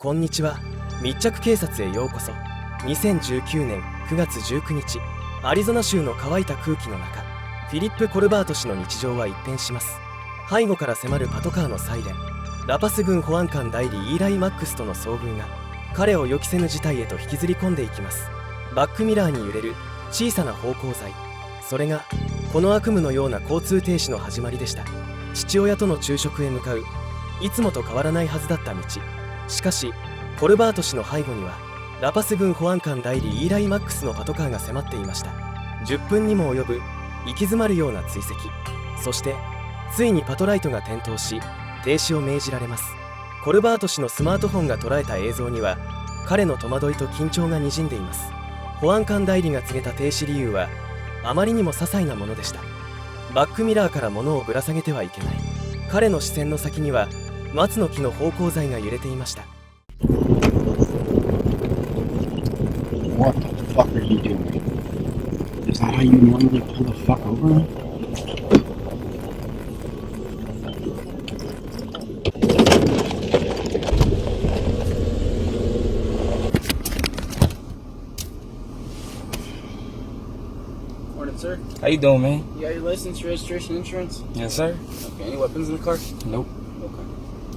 こんにちは。密着警察へようこそ。2019年9月19日、アリゾナ州の乾いた空気の中、フィリップ・コルバート氏の日常は一変します。背後から迫るパトカーのサイレン、ラパス郡保安官代理イーライマックスとの遭遇が、彼を予期せぬ事態へと引きずり込んでいきます。バックミラーに揺れる小さな芳香剤、それがこの悪夢のような交通停止の始まりでした。父親との昼食へ向かう、いつもと変わらないはずだった道。しかしコルバート氏の背後にはラパス郡保安官代理イーライマックスのパトカーが迫っていました。10分にも及ぶ行き詰まるような追跡、そしてついにパトライトが点灯し停止を命じられます。コルバート氏のスマートフォンが捉えた映像には彼の戸惑いと緊張がにじんでいます。保安官代理が告げた停止理由はあまりにも些細なものでした。バックミラーから物をぶら下げてはいけない。彼の視線の先には松の木の芳香剤が揺れていました。 What the fuck are you doing? Is that how you normally pull the fuck over? Morning, sir. How you doing, man? You got your license, registration, insurance? Yes, sir. Okay. Any weapons in the car? Nope. Okay.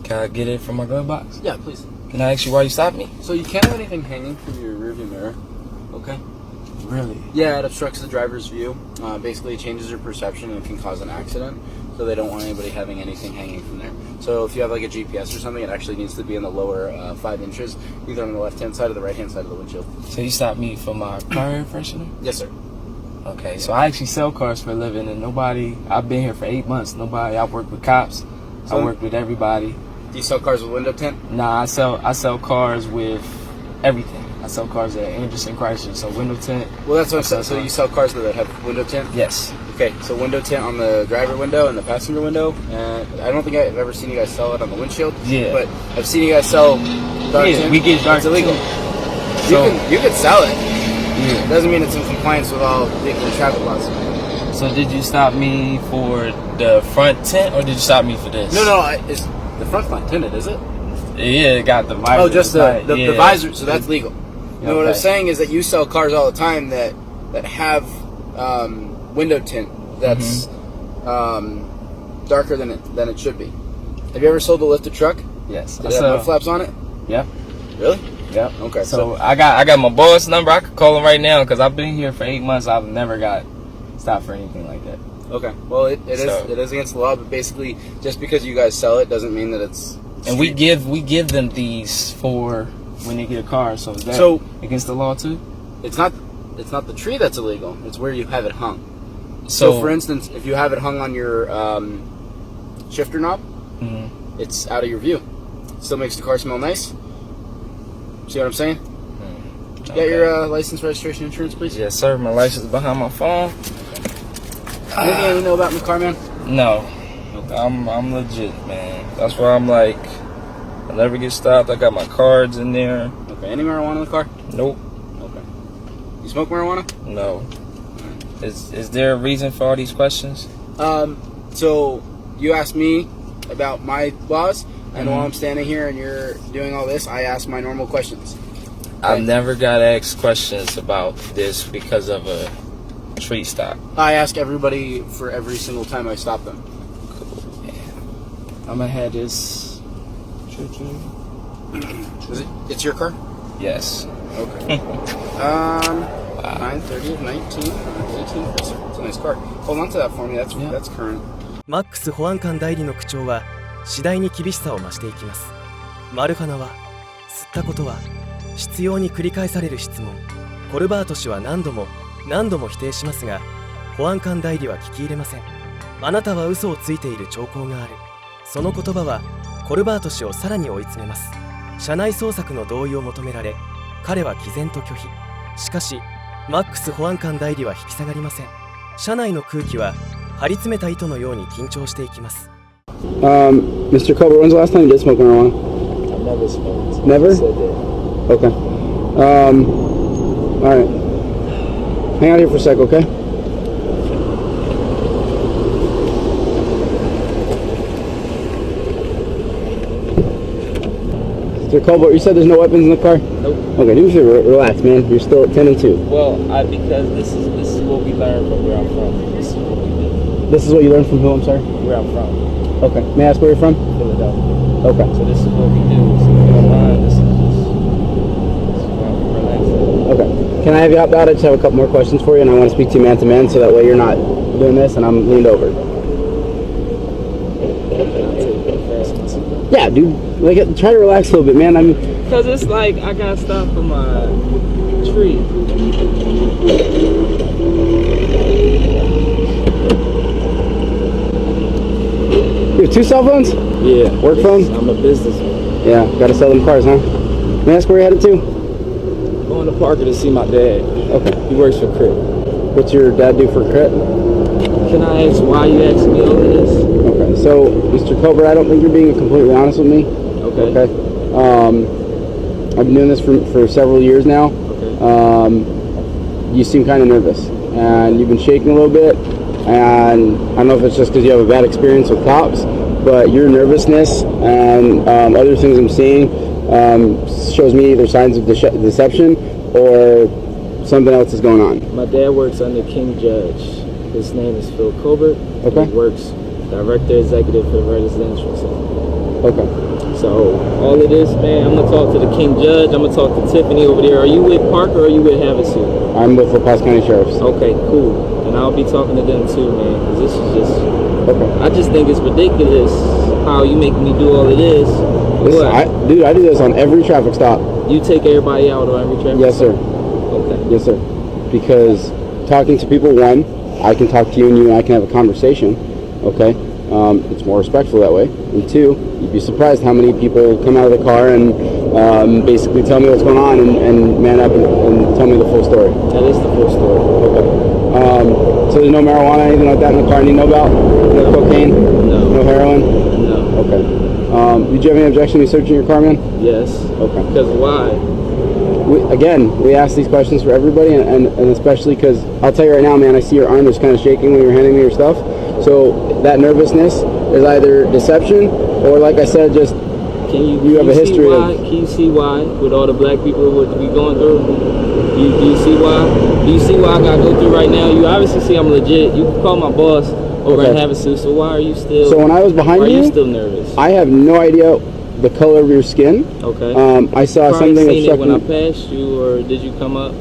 Can I get it from my glove box? Yeah, please. Can I ask you why you stopped me? So you can't have anything hanging from your rearview mirror. Okay. Really? Yeah, it obstructs the driver's view. Basically, it changes your perception and it can cause an accident. So they don't want anybody having anything hanging from there. So if you have like a GPS or something, it actually needs to be in the lower 5 inches, either on the left-hand side or the right-hand side of the windshield. So you stopped me for my car air freshener? Yes, sir. Okay, so I actually sell cars for a living, and I've been here for 8 months. I work with cops. I work with everybody. Do you sell cars with window tint? Nah, I sell cars with everything. I sell cars at Anderson Chrysler, so window tint. Well, that's what I'm saying. So you sell cars that have window tint? Yes. Okay, so window tint on the driver window and the passenger window. And I don't think I've ever seen you guys sell it on the windshield. Yeah. But I've seen you guys sell dark tint. We get dark. It's illegal. So, you can sell it. yeah. It doesn't mean it's in compliance with all vehicle and traffic laws. So did you stop me for the front tint, or did you stop me for this? No, it's the front's not tinted, is it? Yeah, it got the visor. Oh, just the yeah. visor. So that's legal. You know what I'm Okay. saying is that you sell cars all the time that have window tint that's darker than it should be. Have you ever sold a lifted truck? Yes. Did it have mud flaps on it? Yeah. Really? Yeah. Okay. So I got my boss number. I could call him right now because I've been here for 8 months. I've never got stopped for anything like that. Okay. Well, it is against the law, but basically, just because you guys sell it doesn't mean that it's. And we give them these for when they get a car. So is that against the law too? It's not the tree that's illegal. It's where you have it hung. So for instance, if you have it hung on your shifter knob, it's out of your view. Still makes the car smell nice. See what I'm saying? You got your license, registration, insurance, please? Yes, sir. My license is behind my phone. Anything you know about my car, man? No. Okay. I'm legit, man. That's why I'm like, I never get stopped. I got my cards in there. Okay. Any marijuana in the car? Nope. Okay. You smoke marijuana? No. Is there a reason for all these questions? So you asked me about my laws, and while I'm standing here and you're doing all this, I ask my normal questions. Okay? I've never got asked questions about this because of a street stop. I ask everybody for every single time I stop them. Cool. Yeah. I'm gonna have this. It's your car? Yes. Okay. 9:30 of 19, 18. It's a nice car. Hold on to that for me. That's current. マックス保安官代理の口調は次第に厳しさを増していきます。マルファナは吸ったことは執拗に繰り返される質問。コルバート氏は何度も否定しますが、保安官代理は聞き入れません。あなたは嘘をついている兆候がある。その言葉はコルバート氏をさらに追い詰めます。車内捜索の同意を求められ、彼は毅然と拒否。しかしマックス保安官代理は引き下がりません。車内の空気は張り詰めた糸のように緊張していきます。Mr. Colbert, when's the last time you did smoke marijuana? I've never smoked. Never? Said that. Okay. All right. Hang out here for a sec, okay? Mr. Colbert, you said there's no weapons in the car? Nope. Okay, do me a favor, relax, man. You're still at 10 and 2. Well, because this is what we learned from where I'm from. This is what we do. This is what you learned from who, I'm sorry? Where I'm from. Okay. May I ask where you're from? Philadelphia. Okay. So this is what we do. So if you don't mind, this is where we relax. Okay. Can I have you hop out? I just have a couple more questions for you, and I want to speak to you man to man, so that way you're not doing this and I'm leaned over. Yeah, dude. Like, try to relax a little bit, man. Because it's like I got stopped for my tree. You have 2 cell phones? Yeah. Work phone? I'm a businessman. Yeah, gotta sell them cars, huh? May I ask where you're headed to? Going to Parker to see my dad. Okay. He works for Crit. What's your dad do for crit? Can I ask why you asked me all of this? Okay, so, Mr. Colbert, I don't think you're being completely honest with me. Okay. Okay. I've been doing this for several years now. Okay. You seem kind of nervous, and you've been shaking a little bit, and I don't know if it's just because you have a bad experience with cops, but your nervousness and other things I'm seeing shows me either signs of deception or something else is going on. My dad works under King Judge. His name is Phil Colbert. Okay. He works director executive for the residential center. Okay. So all of this, man, I'm gonna talk to the King Judge. I'm gonna talk to Tiffany over there. Are you with Parker or are you with Havasu? I'm with La Paz County Sheriff's. Okay, cool. And I'll be talking to them too, man. Cause this is just, Okay. I just think it's ridiculous how you make me do all of this. What? Dude, I do this on every traffic stop. You take everybody out on every traffic Yes, sir. Okay. Yes, sir. Because talking to people, one, I can talk to you and you and I can have a conversation. Okay. It's more respectful that way. And two, you'd be surprised how many people come out of the car and basically tell me what's going on and man up and tell me the full story. That is the full story. Okay. So there's no marijuana, anything like that in the car? You know about? No cocaine? No. No heroin? No. Okay. Did you have any objection to me searching your car, man? Yes. Okay. Because why? We ask these questions for everybody, and especially because I'll tell you right now, man, I see your arm is kind of shaking when you're handing me your stuff. So that nervousness is either deception or, like I said, just you have a history of. Can you see why, with all the black people what we going through? Do you see why? Do you see why I got to go through right now? You obviously see I'm legit. You can call my boss over at Havasu. So why are you still? So when I was behind why you, are you still nervous? I have no idea the color of your skin. Okay. I saw you something seen it when I obstructing. passed you, or did you come up?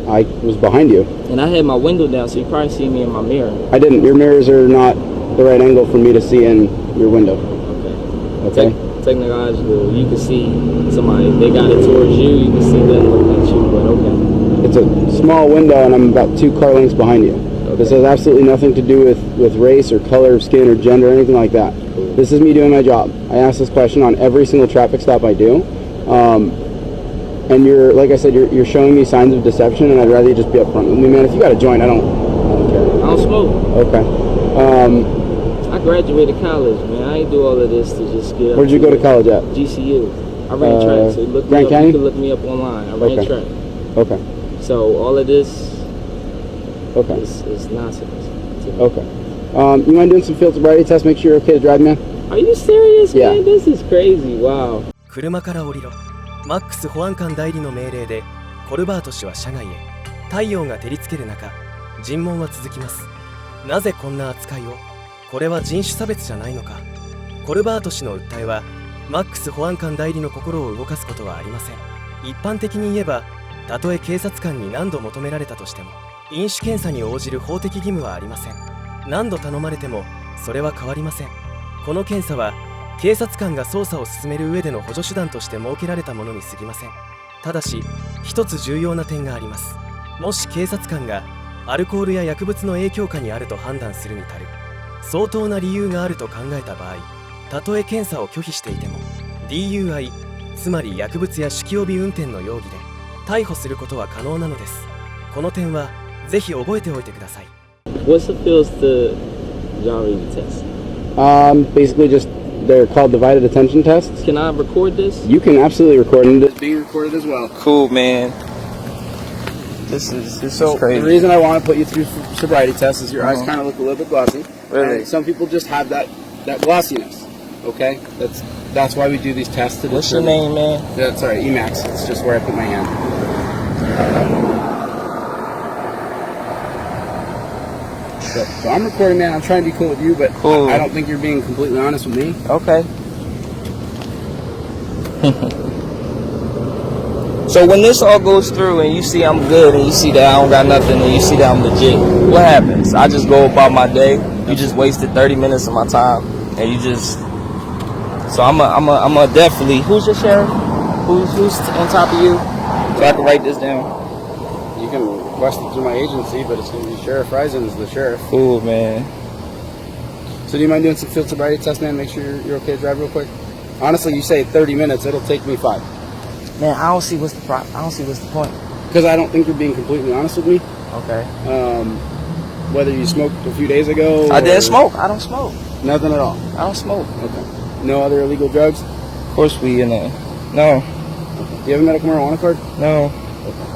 I was behind you. And I had my window down, so you probably see me in my mirror. I didn't. Your mirrors are not the right angle for me to see in your window. Okay. Okay. Technological, you can see somebody, they got it towards you, you can see them looking at you, but okay. It's a small window, and I'm about 2 car lengths behind you. Okay. This has absolutely nothing to do with race or color of skin or gender or anything like that. This is me doing my job. I ask this question on every single traffic stop I do. And you're, like I said, you're showing me signs of deception, and I'd rather you just be upfront with me, man. If you got a joint, I don't care. I don't smoke. Okay. I graduated college, man. I ain't do all of this to just get up. Where'd you go to college at? GCU. I ran track, so look me Grand up. Canyon? You can look me up online. I ran track. Okay. So all of this Okay. is nonsense. Okay. You mind doing some field sobriety tests? Make sure you're okay to drive, man. Are you serious, Yeah. man? This is crazy. Wow. 車から降りろ。マックス保安官代理の命令でコルバート氏は車外へ。太陽が照りつける中、尋問は続きます。なぜこんな扱いを？これは人種差別じゃないのか。コルバート氏の訴えはマックス保安官代理の心を動かすことはありません。一般的に言えば、たとえ警察官に何度求められたとしても飲酒検査に応じる法的義務はありません。何度頼まれてもそれは変わりません。この検査は警察官が捜査を進める上での補助手段として設けられたものに過ぎません。ただし一つ重要な点があります。もし警察官がアルコールや薬物の影響下にあると判断するに足る相当な理由があると考えた場合、たとえ検査を拒否していても DUI、 つまり薬物や酒気帯び運転の容疑で逮捕することは可能なのです。この点はぜひ覚えておいてください。 What's the feels to Johnny test? Basically just, they're called divided attention tests. Can I record this? You can absolutely record, and it's being recorded as well. Cool, man. This is crazy. The reason I want to put you through sobriety tests is your eyes kind of look a little bit glossy. Really? And some people just have that glossiness. Okay, That's why we do these tests. What's your name, man? That's sorry, Emax. It's just where I put my hand. So I'm recording, man. I'm trying to be cool with you, but Cool. I don't think you're being completely honest with me. Okay. So when this all goes through and you see I'm good and you see that I don't got nothing and you see that I'm legit, what happens? I just go about my day. You just wasted 30 minutes of my time and you just. So I'm a definitely. Who's your sheriff? Who's on top of you? So I can write this down. You can request it through my agency, but it's going to be Sheriff Risen's the sheriff. Cool, man. So do you mind doing some field sobriety test, man? Make sure you're okay to drive real quick. Honestly, you say 30 minutes. It'll take me 5. Man, I don't see what's the problem. I don't see what's the point. Because I don't think you're being completely honest with me. Okay. Whether you smoked a few days ago. I didn't smoke. I don't smoke. Nothing at all. I don't smoke. Okay. No other illegal drugs? Of course we in a. No. Do you have a medical marijuana card? No.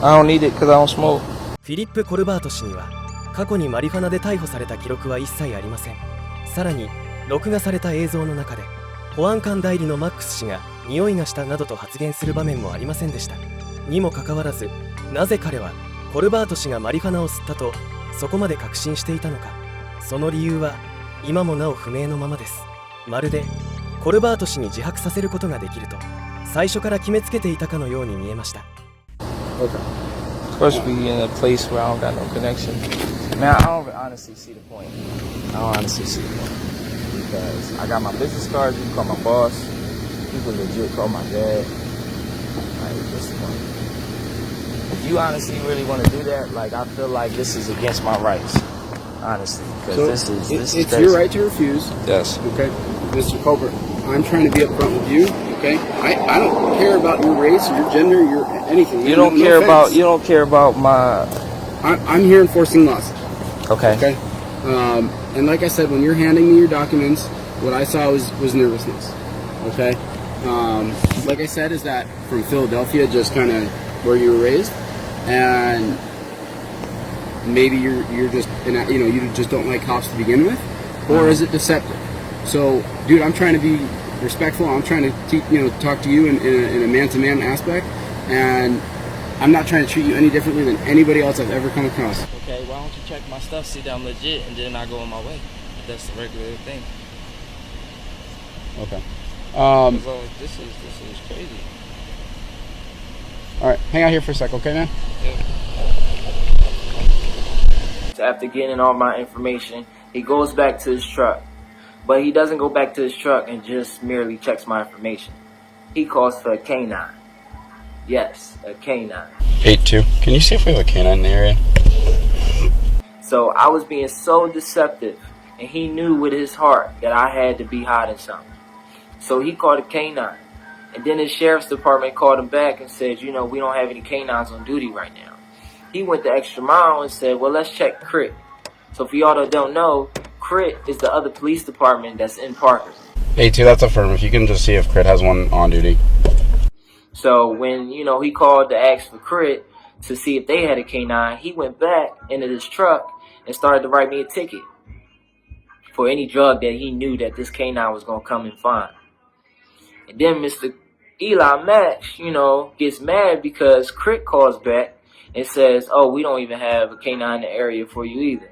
I don't need it because I don't smoke. フィリップ・コルバート氏には過去にマリファナで逮捕された記録は一切ありません。さらに録画された映像の中で保安官代理のマックス氏が匂いがしたなどと発言する場面もありませんでした。にもかかわらず、なぜ彼はコルバート氏がマリファナを吸ったとそこまで確信していたのか。その理由は今もなお不明のままです。まるでコルバート氏に自白させることができると最初から決めつけていたかのように見えました。Okay. Supposed to be in a place where I don't got no connection. Man, I don't honestly see the point. I don't honestly see the point. Because I got my business cards, you can call my boss. You can legit call my dad. Like, what's the point? If you honestly really want to do that, like, I feel like this is against my rights. Honestly. Because So this is it's crazy. your right to refuse. Yes. Okay. Mr. Colbert, I'm trying to be upfront with you. Okay. I don't care about your race, your gender, your anything. You don't care about, you don't care about my... I'm here enforcing laws. Okay. Okay. And like I said, when you're handing me your documents, what I saw was nervousness. Okay. Like I said, is that from Philadelphia, just kind of where you were raised, and maybe you're just you just don't like cops to begin with, or is it deceptive? So, dude, I'm trying to be respectful. I'm trying to talk to you in a man-to-man aspect, and I'm not trying to treat you any differently than anybody else I've ever come across. Okay, why don't you check my stuff, see that I'm legit, and then I go on my way. That's the regular thing. Okay. So this is crazy. All right, hang out here for a sec, okay, man? So after getting all my information, he goes back to his truck. But he doesn't go back to his truck and just merely checks my information. He calls for a canine. Yes, a canine. 8-2. Can you see if we have a canine in the area? So I was being so deceptive, and he knew with his heart that I had to be hiding something. So he called a canine. And then the sheriff's department called him back and said, we don't have any canines on duty right now. He went the extra mile and said, well, let's check CRIT. So for y'all that don't know, CRIT is the other police department that's in Parker. 8-2, that's affirmative. You can just see if Crit has one on duty. So when, he called to ask for CRIT to see if they had a canine, he went back into his truck and started to write me a ticket for any drug that he knew that this canine was going to come and find. And then Mr. Eli Max, gets mad because CRIT calls back and says, oh, we don't even have a canine in the area for you either.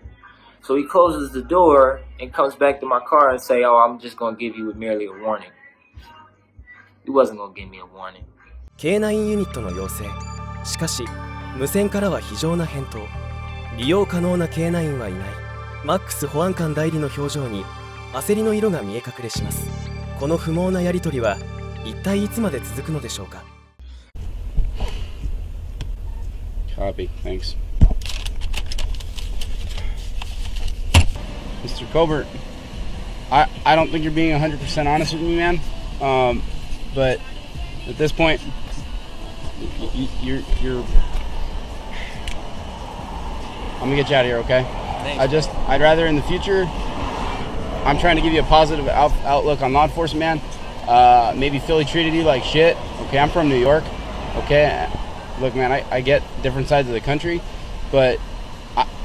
So he closes the door and comes back to my car and say, oh, I'm just going to give you merely a warning. He wasn't going to give me a warning. Canine ユニットの要請。しかし、無線からは非常な返答。利用可能な Canine はいない。マックス保安官代理の表情に焦りの色が見え隠れします。この不毛なやり取りは一体いつまで続くのでしょうか。Copy. Thanks. Mr. Colbert, I don't think you're being 100% honest with me, man. But at this point, you're I'm gonna get you out of here, okay? Thanks. I'd rather in the future, I'm trying to give you a positive outlook on law enforcement, man. Maybe Philly treated you like shit. Okay, I'm from New York. Okay, look, man, I get different sides of the country, but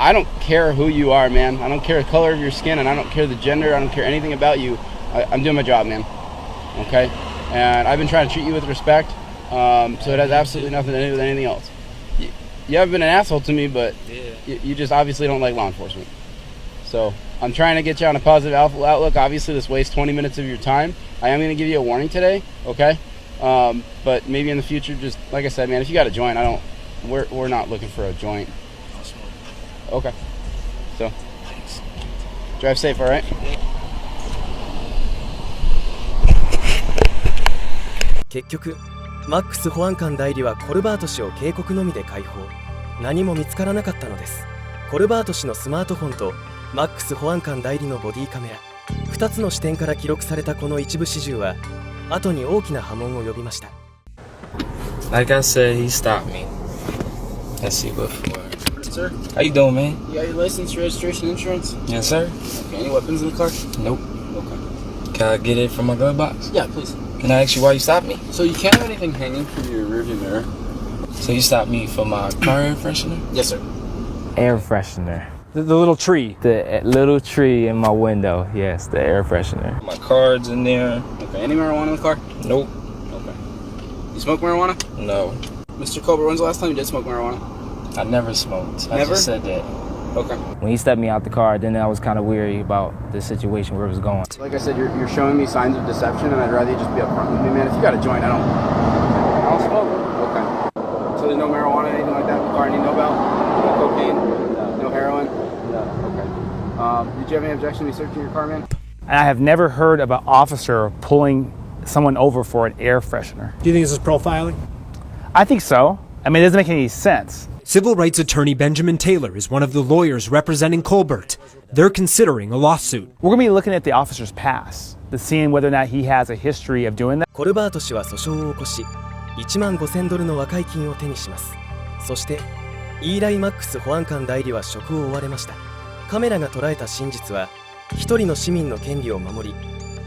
I don't care who you are, man. I don't care the color of your skin, and I don't care the gender. I don't care anything about you. I'm doing my job, man. Okay? and I've been trying to treat you with respect. So it has absolutely nothing to do with anything else. You haven't been an asshole to me, but you just obviously don't like law enforcement. So I'm trying to get you on a positive outlook. Obviously, this wastes 20 minutes of your time. I am going to give you a warning today, okay? But maybe in the future, just like I said, man, if you got a joint, we're not looking for a joint. Okay. So drive safe, all right? 結局マックス保安官代理はコルバート氏を警告のみで解放。何も見つからなかったのです。コルバート氏のスマートフォンとマックス保安官代理のボディカメラ、2つの視点から記録されたこの一部始終は後に大きな波紋を呼びました。 Like I said, he stopped me. Let's see what for. Sir, How you doing, man? you got your license, registration, insurance? Yes, sir. Okay, any weapons in the car? Nope. Okay. Can I get it from my glove box? Yeah, please. Can I ask you why you stopped me? So you can't have anything hanging from your rearview mirror? So you stopped me for my car air freshener? Yes, sir. Air freshener. The little tree. The little tree in my window. Yes, the air freshener. My card's in there. Okay, any marijuana in the car? Nope. Okay. You smoke marijuana? No. Mr. Colbert, when's the last time you did smoke marijuana? I never smoked. I Never? just said that. Okay. When he stepped me out the car, then I was kind of weary about the situation where it was going. Like I said, you're showing me signs of deception, and I'd rather you just be upfront with me, man. If you got a joint, I'll smoke. Okay. So there's no marijuana, anything like that in the car? You know about? No cocaine? No heroin? No. Okay. Did you have any objection to me searching your car, man? And I have never heard of an officer pulling someone over for an air freshener. Do you think this is profiling? I think so. I mean, it doesn't make any sense. Civil rights attorney Benjamin Taylor is one of the lawyers representing Colbert. They're considering a lawsuit. We're going to be looking at the officer's past, to seeing whether or not he has a history of doing that. コルバート氏は訴訟を起こし$15,000の和解金を手にします。そしてイーライ・マックス保安官代理は職を追われました。カメラが捉えた真実は一人の市民の権利を守り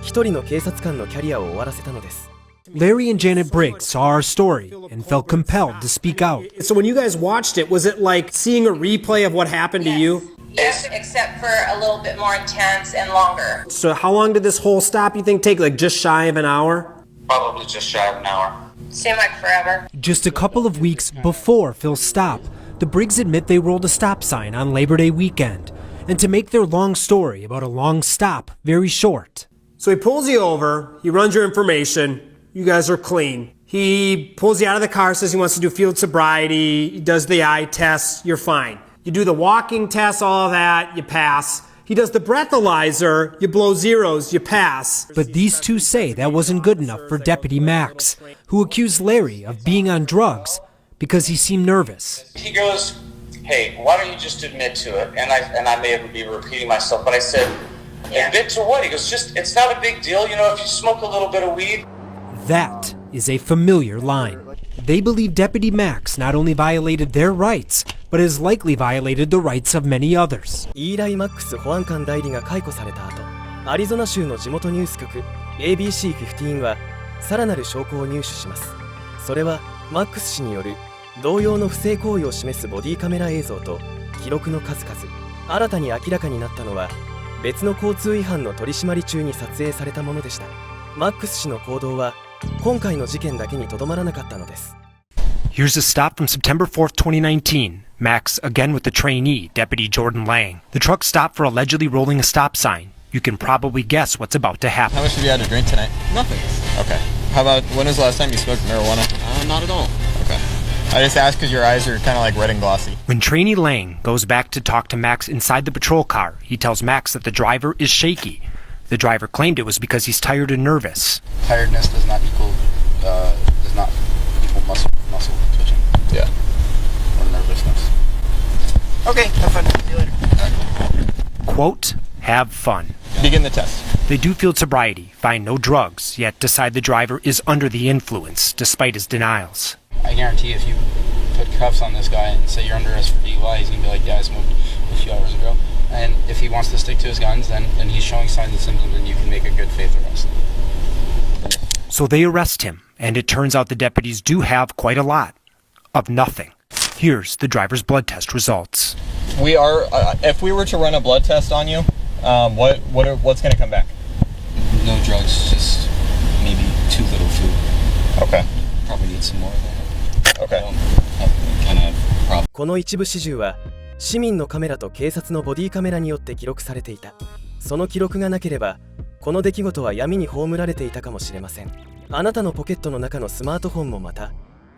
一人の警察官のキャリアを終わらせたのです。 Larry and Janet Briggs saw our story and felt compelled to speak out. So when you guys watched it, was it like seeing a replay of what happened to you? Yes, except for a little bit more intense and longer. So how long did this whole stop, you think, take? Like just shy of an hour? Probably just shy of an hour. Seemed like forever. Just a couple of weeks before Phil's stop, the Briggs admit they rolled a stop sign on Labor Day weekend. And to make their long story about a long stop very short. So he pulls you over, he runs your information, you guys are clean. He pulls you out of the car, says he wants to do field sobriety, he does the eye test, you're fine. You do the walking test, all of that, you pass. He does the breathalyzer, you blow zeros, you pass. But these two say that wasn't good enough for Deputy Max, who accused Larry of being on drugs because he seemed nervous. He goes, hey, why don't you just admit to it? And I may be repeating myself, but I said, admit to what? He goes, it's not a big deal, you know, if you smoke a little bit of weed. That is a familiar line. They believe Deputy Max not only violated their rights, but has likely violated the rights of many others. イーライ・マックス保安官代理が解雇された後、アリゾナ州の地元ニュース局 ABC15 はさらなる証拠を入手します。それはマックス氏による同様の不正行為を示すボディカメラ映像と記録の数々。新たに明らかになったのは別の交通違反の取り締まり中に撮影されたものでした。マックス氏の行動は今回の事件だけにとどまらなかったのです。 Here's a stop from September 4th, 2019. Max, again with the trainee, Deputy Jordan Lang. The truck stopped for allegedly rolling a stop sign. You can probably guess what's about to happen. How much have you had to drink tonight? Nothing. Okay. How about, when was the last time you smoked marijuana? Not at all. Okay. I just asked because your eyes are kind of like red and glossy. When trainee Lang goes back to talk to Max inside the patrol car, he tells Max that the driver is shaky. The driver claimed it was because he's tired and nervous. Tiredness does not equal muscle twitching. Yeah. Or nervousness. Okay, have fun. See you later. Quote, have fun. Begin the test. They do field sobriety, find no drugs, yet decide the driver is under the influence, despite his denials. I guarantee if you put cuffs on this guy and say you're under arrest for DUI, he's going to be like, yeah, I smoked a few hours ago. And if he wants to stick to his guns, then he's showing signs and symptoms, then you can make a good faith arrest. So they arrest him, and it turns out the deputies do have quite a lot of nothing. Here's the driver's blood test results. We are, if we were to run a blood test on you, what's going to come back? No drugs, just maybe too little Okay. Probably need some more of that. Okay. I don't have any kind of problem. この一部始終は市民のカメラと警察のボディカメラによって記録されていた。その記録がなければこの出来事は闇に葬られていたかもしれません。あなたのポケットの中のスマートフォンもまた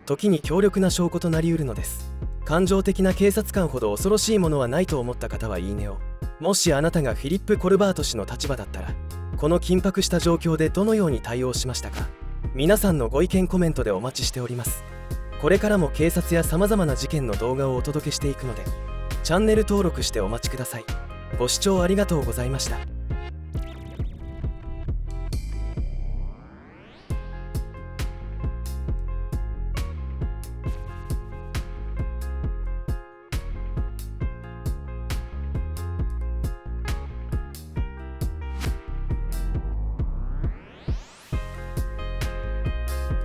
時に強力な証拠となりうるのです。感情的な警察官ほど恐ろしいものはないと思った方はいいねを。もしあなたがフィリップ・コルバート氏の立場だったらこの緊迫した状況でどのように対応しましたか。皆さんのご意見コメントでお待ちしております。これからも警察やさまざまな事件の動画をお届けしていくのでチャンネル登録してお待ちください。ご視聴ありがとうございました。